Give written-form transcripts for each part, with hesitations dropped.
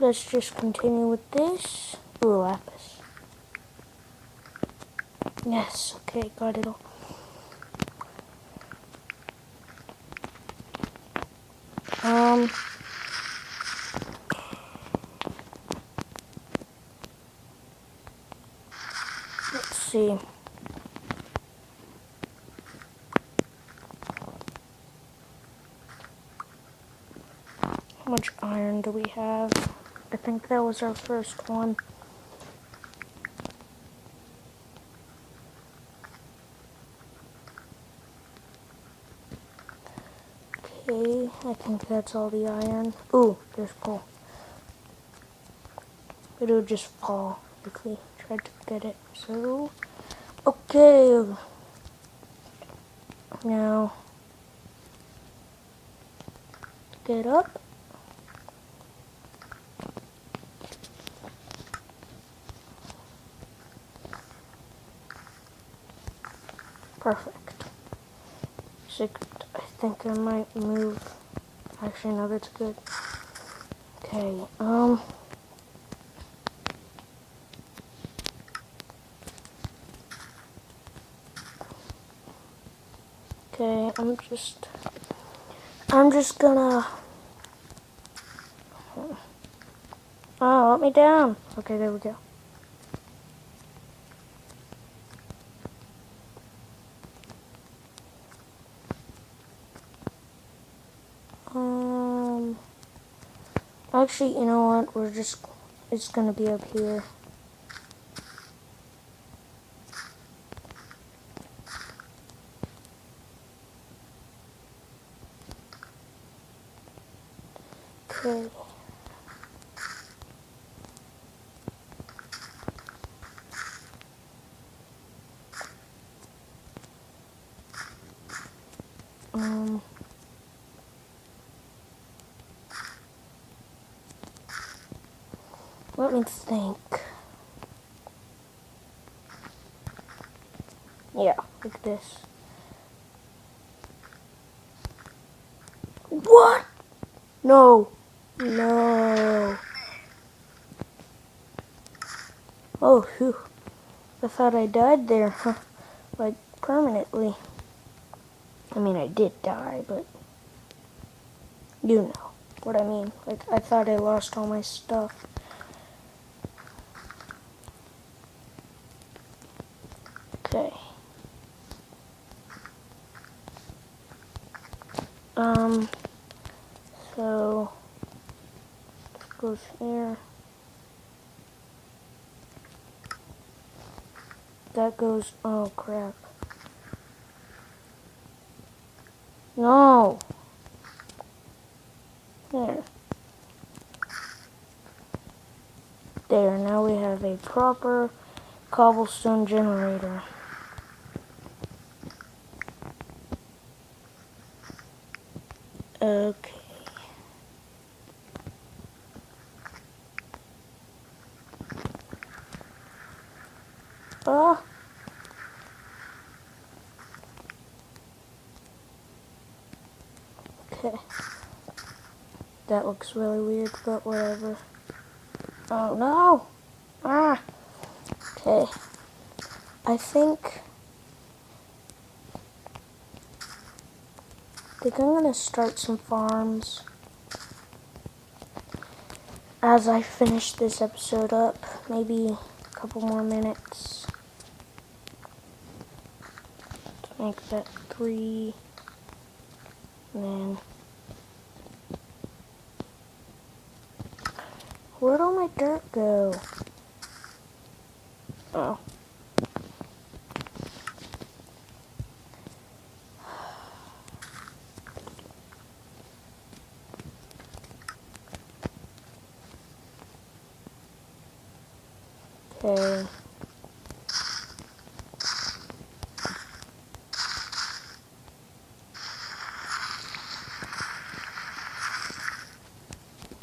Let's just continue with this. Ooh, lapis. Yes, okay, got it all. Let's see. How much iron do we have? I think that was our first one. Okay, I think that's all the iron. Ooh, there's coal. But it would just fall if we tried to get it. So, okay. Now, get up. Perfect. I think I might move. Actually, no, that's good. Okay, okay, I'm just gonna, oh, let me down. Okay, there we go. Actually, you know what, it's gonna be up here. Okay. Let me think. Yeah, like this. What? No. No. Oh, phew. I thought I died there, huh? Like, permanently. I mean, I did die, but you know what I mean. Like, I thought I lost all my stuff. Okay. So, this goes here. That goes, oh crap. No! There. There, now we have a proper cobblestone generator. Okay. Oh! Okay. That looks really weird, but whatever. Oh no! Ah! Okay. I think I'm gonna start some farms as I finish this episode up. Maybe a couple more minutes. To make that 3. And then where'd all my dirt go? Oh. Okay.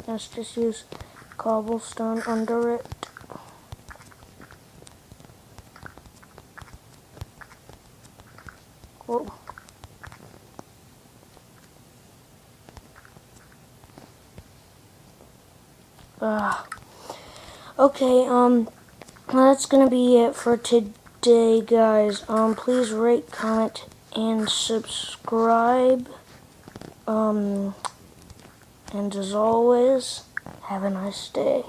Let's just use cobblestone under it. Whoa. Okay, that's gonna be it for today, guys. Please rate, comment, and subscribe. And as always, have a nice day.